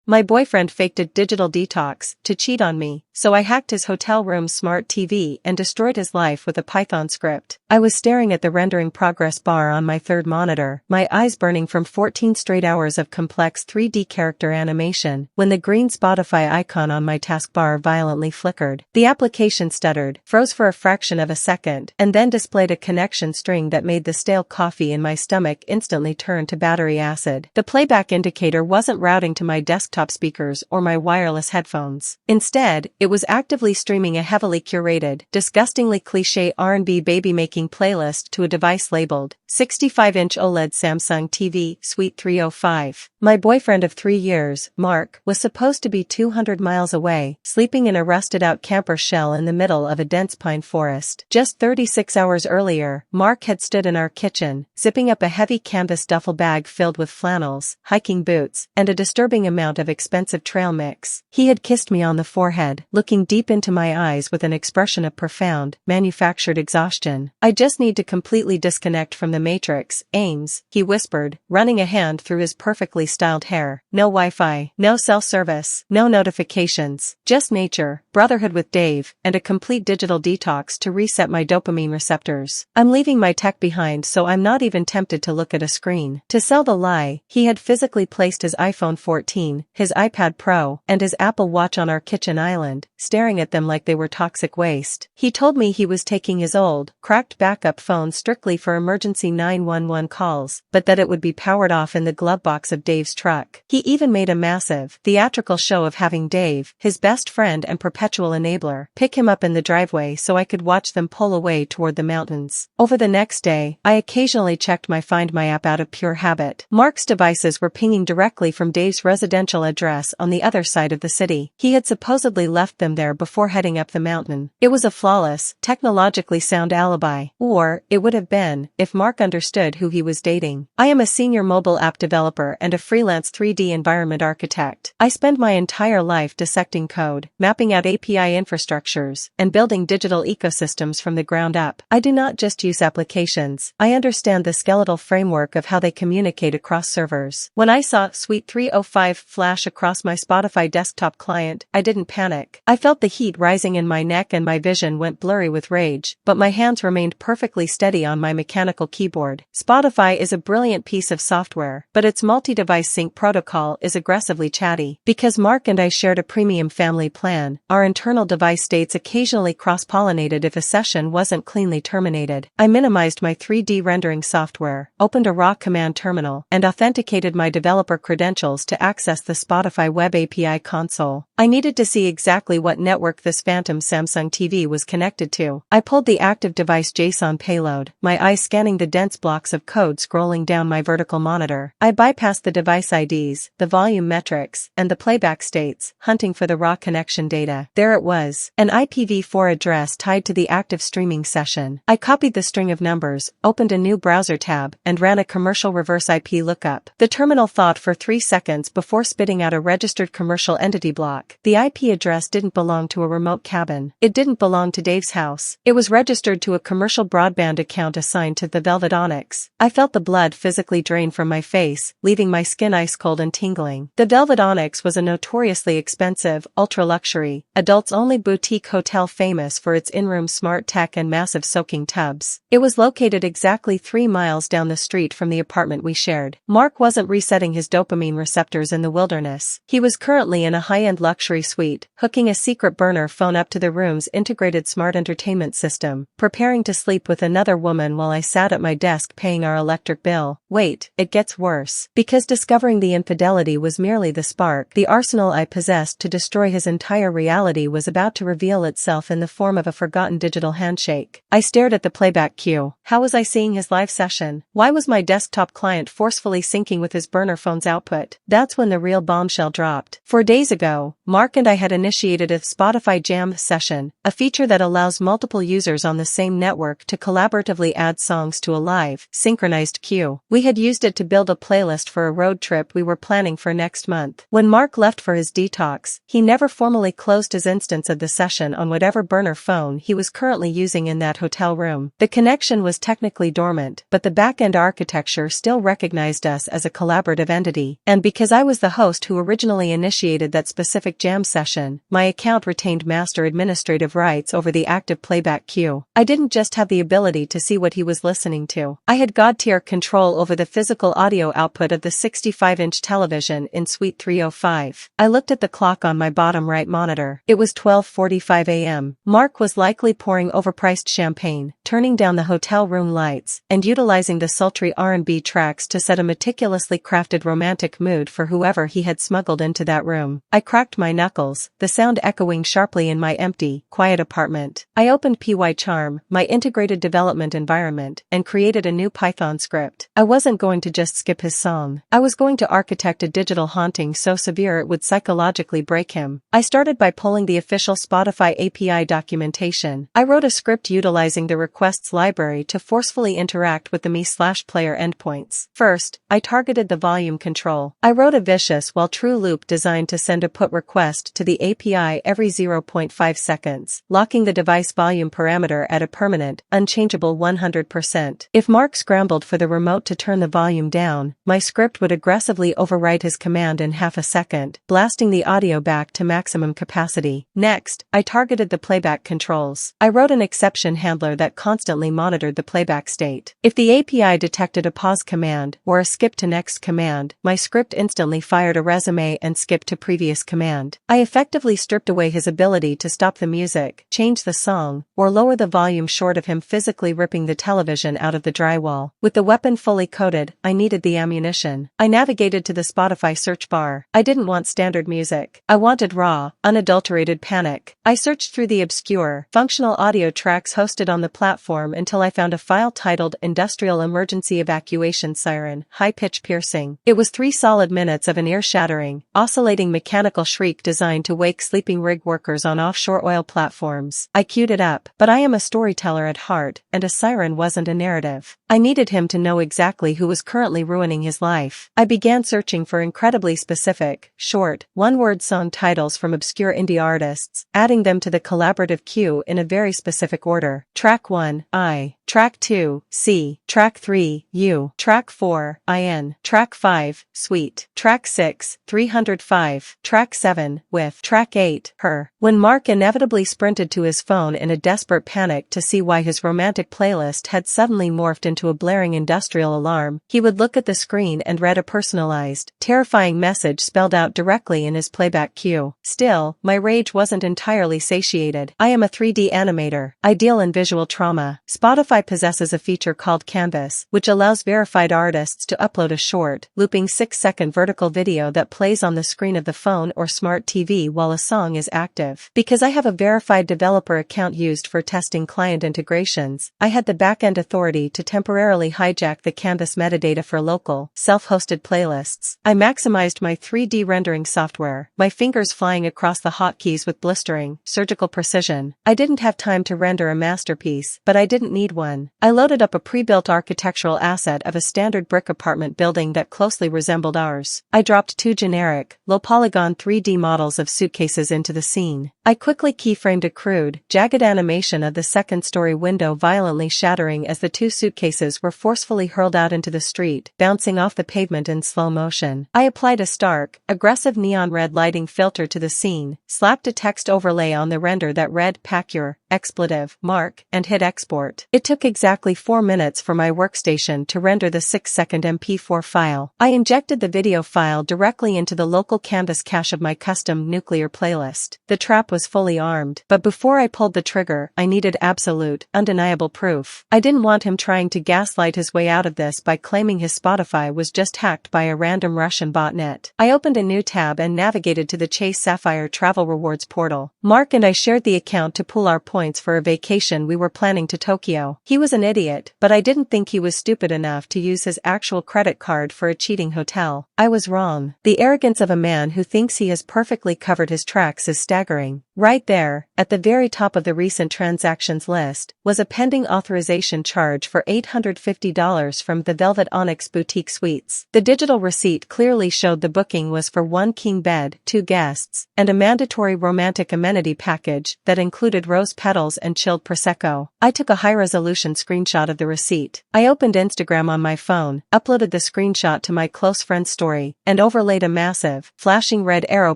My boyfriend faked a digital detox to cheat on me, so I hacked his hotel room's smart TV and destroyed his life with a Python script. I was staring at the rendering progress bar on my third monitor, my eyes burning from 14 straight hours of complex 3D character animation, when the green Spotify icon on my taskbar violently flickered. The application stuttered, froze for a fraction of a second, and then displayed a connection string that made the stale coffee in my stomach instantly turn to battery acid. The playback indicator wasn't routing to my desktop speakers or my wireless headphones. Instead, it was actively streaming a heavily curated, disgustingly cliché R&B baby-making playlist to a device labeled 65-inch OLED Samsung TV, Suite 305. My boyfriend of 3 years, Mark, was supposed to be 200 miles away, sleeping in a rusted-out camper shell in the middle of a dense pine forest. Just 36 hours earlier, Mark had stood in our kitchen, zipping up a heavy canvas duffel bag filled with flannels, hiking boots, and a disturbing amount of expensive trail mix. He had kissed me on the forehead, looking deep into my eyes with an expression of profound, manufactured exhaustion. "I just need to completely disconnect from the Matrix, Ames," he whispered, running a hand through his perfectly styled hair. "No Wi-Fi, no cell service, no notifications, just nature, brotherhood with Dave, and a complete digital detox to reset my dopamine receptors. I'm leaving my tech behind so I'm not even tempted to look at a screen." To sell the lie, he had physically placed his iPhone 14, his iPad Pro, and his Apple Watch on our kitchen island, staring at them like they were toxic waste. He told me he was taking his old, cracked backup phone strictly for emergency 911 calls, but that it would be powered off in the glovebox of Dave's truck. He even made a massive, theatrical show of having Dave, his best friend and perpetual enabler, pick him up in the driveway so I could watch them pull away toward the mountains. Over the next day, I occasionally checked my Find My app out of pure habit. Mark's devices were pinging directly from Dave's residential address on the other side of the city. He had supposedly left them there before heading up the mountain. It was a flawless, technologically sound alibi. Or, it would have been, if Mark understood who he was dating. I am a senior mobile app developer and a freelance 3D environment architect. I spend my entire life dissecting code, mapping out API infrastructures, and building digital ecosystems from the ground up. I do not just use applications. I understand the skeletal framework of how they communicate across servers. When I saw Suite 305 flash across my Spotify desktop client, I didn't panic. I felt the heat rising in my neck and my vision went blurry with rage, but my hands remained perfectly steady on my mechanical keyboard. Spotify is a brilliant piece of software, but its multi-device sync protocol is aggressively chatty. Because Mark and I shared a premium family plan, our internal device states occasionally cross-pollinated if a session wasn't cleanly terminated. I minimized my 3D rendering software, opened a raw command terminal, and authenticated my developer credentials to access the Spotify web API console. I needed to see exactly what network this phantom Samsung TV was connected to. I pulled the active device JSON payload, my eyes scanning the dense blocks of code scrolling down my vertical monitor. I bypassed the device IDs, the volume metrics, and the playback states, hunting for the raw connection data. There it was, an IPv4 address tied to the active streaming session. I copied the string of numbers, opened a new browser tab, and ran a commercial reverse IP lookup. The terminal thought for 3 seconds before spitting out a registered commercial entity block. The IP address didn't belong to a remote cabin. It didn't belong to Dave's house. It was registered to a commercial broadband account assigned to the Velvet Onyx. I felt the blood physically drain from my face, leaving my skin ice cold and tingling. The Velvet Onyx was a notoriously expensive, ultra-luxury, adults-only boutique hotel famous for its in-room smart tech and massive soaking tubs. It was located exactly 3 miles down the street from the apartment we shared. Mark wasn't resetting his dopamine receptors in the wilderness. He was currently in a high-end luxury suite, hooking a secret burner phone up to the room's integrated smart entertainment system, preparing to sleep with another woman while I sat at my desk paying our electric bill. Wait, it gets worse. Because discovering the infidelity was merely the spark, the arsenal I possessed to destroy his entire reality was about to reveal itself in the form of a forgotten digital handshake. I stared at the playback queue. How was I seeing his live session? Why was my desktop client forcefully syncing with his burner phone's output? That's when the real bombshell dropped. 4 days ago, Mark and I had initiated a Spotify Jam session, a feature that allows multiple users on the same network to collaboratively add songs to a live, synchronized queue. We We had used it to build a playlist for a road trip we were planning for next month. When Mark left for his detox, he never formally closed his instance of the session on whatever burner phone he was currently using in that hotel room. The connection was technically dormant, but the back-end architecture still recognized us as a collaborative entity, and because I was the host who originally initiated that specific jam session, my account retained master administrative rights over the active playback queue. I didn't just have the ability to see what he was listening to. I had god-tier control over the physical audio output of the 65-inch television in Suite 305. I looked at the clock on my bottom right monitor. It was 12:45 a.m. Mark was likely pouring overpriced champagne, turning down the hotel room lights, and utilizing the sultry R&B tracks to set a meticulously crafted romantic mood for whoever he had smuggled into that room. I cracked my knuckles, the sound echoing sharply in my empty, quiet apartment. I opened PyCharm, my integrated development environment, and created a new Python script. I wasn't going to just skip his song. I was going to architect a digital haunting so severe it would psychologically break him. I started by pulling the official Spotify API documentation. I wrote a script utilizing the requests library to forcefully interact with the me/player endpoints. First, I targeted the volume control. I wrote a vicious while true loop designed to send a put request to the API every 0.5 seconds, locking the device volume parameter at a permanent, unchangeable 100%. If Mark scrambled for the remote to turn the volume down, my script would aggressively overwrite his command in half a second, blasting the audio back to maximum capacity. Next, I targeted the playback controls. I wrote an exception handler that constantly monitored the playback state. If the API detected a pause command or a skip to next command, my script instantly fired a resume and skip to previous command. I effectively stripped away his ability to stop the music, change the song, or lower the volume short of him physically ripping the television out of the drywall. With the weapon fully coated, I needed the ammunition. I navigated to the Spotify search bar. I didn't want standard music. I wanted raw, unadulterated panic. I searched through the obscure, functional audio tracks hosted on the platform until I found a file titled Industrial Emergency Evacuation Siren, High-Pitch Piercing. It was 3 solid minutes of an ear-shattering, oscillating mechanical shriek designed to wake sleeping rig workers on offshore oil platforms. I queued it up, but I am a storyteller at heart, and a siren wasn't a narrative. I needed him to know exactly who was currently ruining his life. I began searching for incredibly specific, short, one-word song titles from obscure indie artists, adding them to the collaborative queue in a very specific order. Track 1, I. Track 2, C. Track 3, U. Track 4, IN. Track 5, Sweet. Track 6, 305. Track 7, With. Track 8, Her. When Mark inevitably sprinted to his phone in a desperate panic to see why his romantic playlist had suddenly morphed into a blaring industrial alarm, he would look at the screen and read a personalized, terrifying message spelled out directly in his playback queue. Still, my rage wasn't entirely satiated. I am a 3D animator. I deal in visual trauma. Spotify possesses a feature called Canvas, which allows verified artists to upload a short, looping 6-second vertical video that plays on the screen of the phone or smart TV while a song is active. Because I have a verified developer account used for testing client integrations, I had the back-end authority to temporarily hijack the Canvas metadata for local, self-hosted playlists. I maximized my 3D rendering software, my fingers flying across the hotkeys with blistering, surgical precision. I didn't have time to render a masterpiece, but I didn't need one. I loaded up a pre-built architectural asset of a standard brick apartment building that closely resembled ours. I dropped 2 generic, low-polygon 3D models of suitcases into the scene. I quickly keyframed a crude, jagged animation of the second-story window violently shattering as the 2 suitcases were forcefully hurled out into the street, bouncing off the pavement in slow motion. I applied a stark, aggressive neon red lighting filter to the scene, slapped a text overlay on the render that read "Pack your expletive mark" and hit export. It took exactly 4 minutes for my workstation to render the 6-second MP4 file. I injected the video file directly into the local Canvas cache of my custom nuclear playlist. The trap was fully armed, but before I pulled the trigger, I needed absolute, undeniable proof. I didn't want him trying to gaslight his way out of this by claiming his Spotify was just hacked by a random Russian botnet. I opened a new tab and navigated to the Chase Sapphire Travel Rewards portal. Mark and I shared the account to pool our points for a vacation we were planning to Tokyo. He was an idiot, but I didn't think he was stupid enough to use his actual credit card for a cheating hotel. I was wrong. The arrogance of a man who thinks he has perfectly covered his tracks is staggering. Right there, at the very top of the recent transactions list, was a pending authorization charge for $850 from the Velvet Onyx Boutique Suites. The digital receipt clearly showed the booking was for 1 king bed, 2 guests, and a mandatory romantic amenity package that included rose petals and chilled prosecco. I took a high-resolution screenshot of the receipt. I opened Instagram on my phone, uploaded the screenshot to my close friend's story, and overlaid a massive, flashing red arrow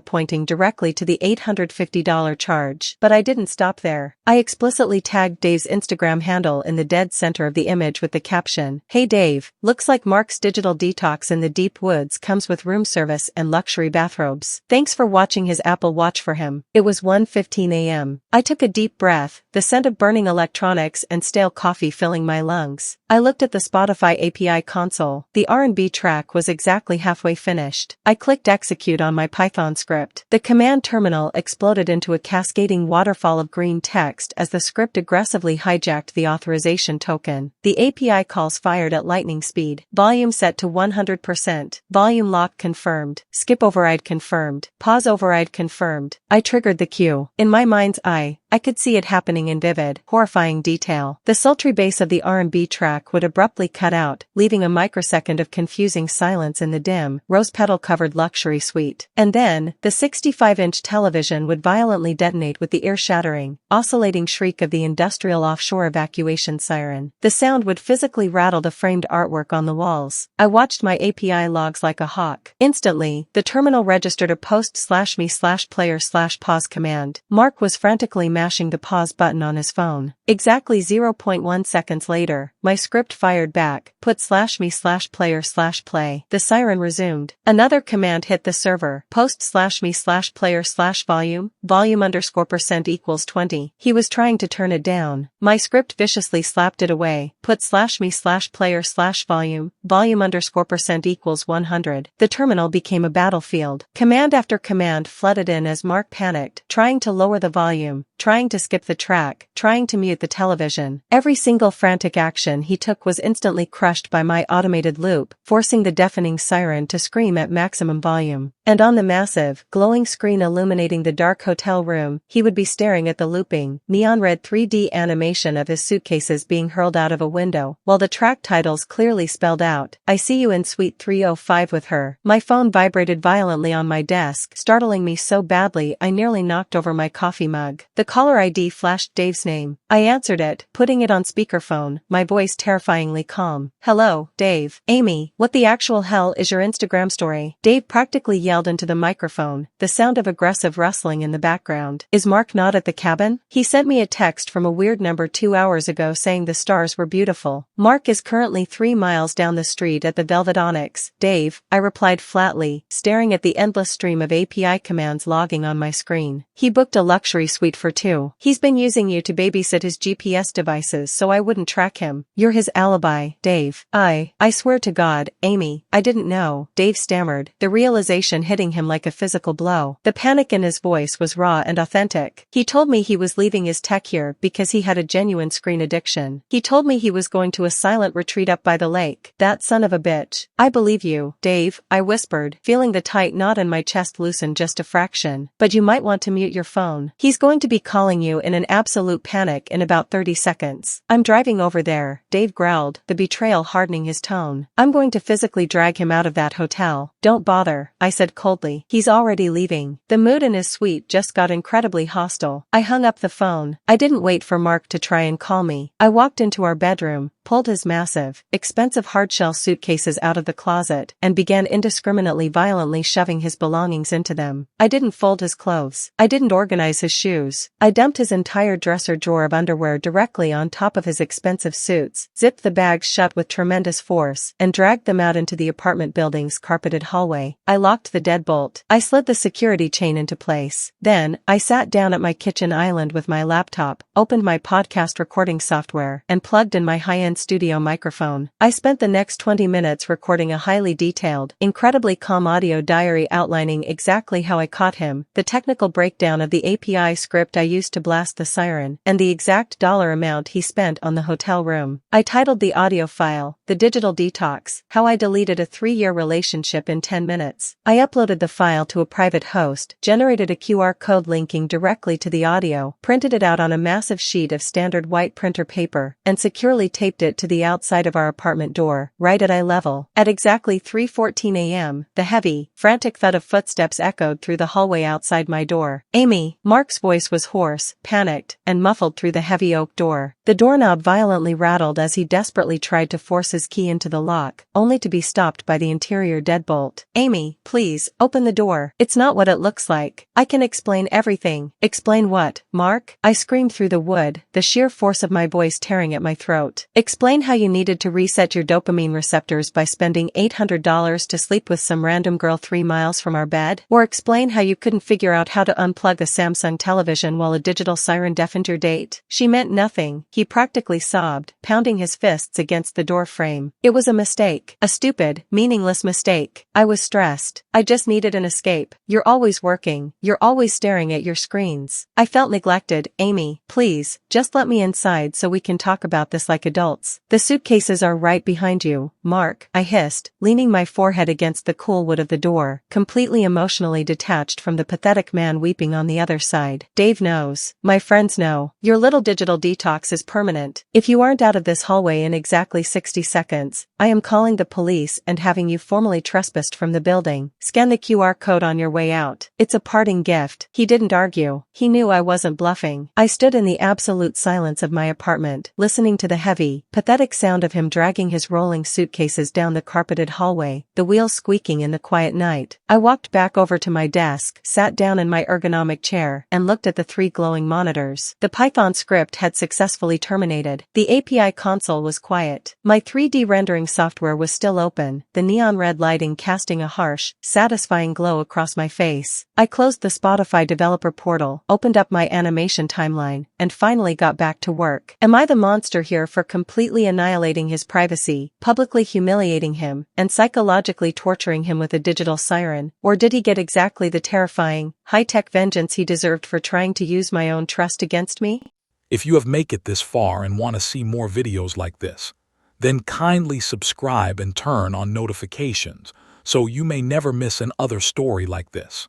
pointing directly to the $850 charge. But I didn't stop there. I explicitly tagged Dave's Instagram handle in the dead center of the image with the caption, "Hey Dave, looks like Mark's digital detox in the deep woods comes with room service and luxury bathrobes. Thanks for watching his Apple Watch for him." It was 1:15 a.m. I took a deep breath, the scent of burning electronics and stale coffee filling my lungs. I looked at the Spotify API console. The R&B track was exactly halfway finished. I clicked execute on my Python script. The command terminal exploded into a cascading waterfall of green text as the script aggressively hijacked the authorization token. The API calls fired at lightning speed. Volume set to 100%. Volume lock confirmed. Skip override confirmed. Pause override confirmed. I triggered the cue. In my mind's eye, I could see it happening in vivid, horrifying detail. The sultry bass of the R&B track would abruptly cut out, leaving a microsecond of confusing silence in the dim, rose petal-covered luxury suite. And then, the 65-inch television would violently detonate with the ear-shattering, oscillating shriek of the industrial offshore evacuation siren. The sound would physically rattle the framed artwork on the walls. I watched my API logs like a hawk. Instantly, the terminal registered a post/me/player/pause command. Mark was frantically mashing the pause button on his phone. Exactly 0.1 seconds later, my script fired back, put /me/player/play. The siren resumed. Another command hit the server, post/me/player/volume, volume_% equals 20. He was trying to turn it down. My script viciously slapped it away, put /me/player/volume, volume_% equals 100. The terminal became a battlefield. Command after command flooded in as Mark panicked, trying to lower the volume, trying to skip the track, trying to mute the television. Every single frantic action he took was instantly crushed by my automated loop, forcing the deafening siren to scream at maximum volume. And on the massive, glowing screen illuminating the dark hotel room, he would be staring at the looping, neon-red 3D animation of his suitcases being hurled out of a window, while the track titles clearly spelled out, "I see you in Suite 305 with her." My phone vibrated violently on my desk, startling me so badly I nearly knocked over my coffee mug. The caller ID flashed Dave's name. I answered it, putting it on speakerphone, my voice terrifyingly calm. "Hello, Dave. Amy, what the actual hell is your Instagram story?" Dave practically yelled into the microphone, the sound of aggressive rustling in the background. "Is Mark not at the cabin? He sent me a text from a weird number 2 hours ago saying the stars were beautiful. Mark is currently 3 miles down the street at the Velvet Onyx, Dave," I replied flatly, staring at the endless stream of API commands logging on my screen. "He booked a luxury suite for 2. He's been using you to babysit his GPS devices so I wouldn't track him. You're his alibi, Dave." I swear to God, Amy, I didn't know," Dave stammered, the realization hitting him like a physical blow. The panic in his voice was raw and authentic. "He told me he was leaving his tech here because he had a genuine screen addiction. He told me he was going to a silent retreat up by the lake. That son of a bitch." "I believe you, Dave," I whispered, feeling the tight knot in my chest loosen just a fraction. "But you might want to mute your phone. He's going to be calling you in an absolute panic in about 30 seconds. "I'm driving over there," Dave growled, the betrayal hardening his tone. "I'm going to physically drag him out of that hotel." "Don't bother," I said coldly. "He's already leaving." The mood in his suite just got incredibly hostile. I hung up the phone. I didn't wait for Mark to try and call me. I walked into our bedroom, pulled his massive, expensive hardshell suitcases out of the closet, and began indiscriminately violently shoving his belongings into them. I didn't fold his clothes. I didn't organize his shoes. I dumped his entire dresser drawer of underwear directly on top of his expensive suits, zipped the bags shut with tremendous force, and dragged them out into the apartment building's carpeted hallway. I locked the deadbolt. I slid the security chain into place. Then, I sat down at my kitchen island with my laptop, opened my podcast recording software, and plugged in my high-end studio microphone. I spent the next 20 minutes recording a highly detailed, incredibly calm audio diary outlining exactly how I caught him, the technical breakdown of the API script I used to blast the siren, and the exact dollar amount he spent on the hotel room. I titled the audio file, "The Digital Detox: How I Deleted a 3-Year Relationship in 10 Minutes. I uploaded the file to a private host, generated a QR code linking directly to the audio, printed it out on a massive sheet of standard white printer paper, and securely taped it to the outside of our apartment door, right at eye level. At exactly 3:14 a.m., the heavy, frantic thud of footsteps echoed through the hallway outside my door. "Amy." Mark's voice was hoarse, panicked, and muffled through the heavy oak door. The doorknob violently rattled as he desperately tried to force his key into the lock, only to be stopped by the interior deadbolt. "Amy, please, open the door. It's not what it looks like. I can explain everything." "Explain what, Mark?" I screamed through the wood, the sheer force of my voice tearing at my throat. "Explain how you needed to reset your dopamine receptors by spending $800 to sleep with some random girl 3 miles from our bed? Or explain how you couldn't figure out how to unplug a Samsung television while a digital siren deafened your date?" She meant nothing, he practically sobbed, pounding his fists against the door frame. "It was a mistake. A stupid, meaningless mistake. I was stressed. I just needed an escape. You're always working. You're always staring at your screens. I felt neglected. Amy, please, just let me inside so we can talk about this like adults." "The suitcases are right behind you, Mark," I hissed, leaning my forehead against the cool wood of the door, completely emotionally detached from the pathetic man weeping on the other side. "Dave knows. My friends know. Your little digital detox is permanent. If you aren't out of this hallway in exactly 60 seconds, I am calling the police and having you formally trespassed from the building. Scan the QR code on your way out. It's a parting gift." He didn't argue. He knew I wasn't bluffing. I stood in the absolute silence of my apartment, listening to the heavy, pathetic sound of him dragging his rolling suitcases down the carpeted hallway, the wheels squeaking in the quiet night. I walked back over to my desk, sat down in my ergonomic chair, and looked at the 3 glowing monitors. The Python script had successfully terminated. The API console was quiet. My 3D rendering software was still open, the neon red lighting casting a harsh, satisfying glow across my face. I closed the Spotify developer portal, opened up my animation timeline, and finally got back to work. Am I the monster here for completely annihilating his privacy, publicly humiliating him, and psychologically torturing him with a digital siren, or did he get exactly the terrifying, high-tech vengeance he deserved for trying to use my own trust against me? If you have made it this far and want to see more videos like this, then kindly subscribe and turn on notifications so you may never miss another story like this.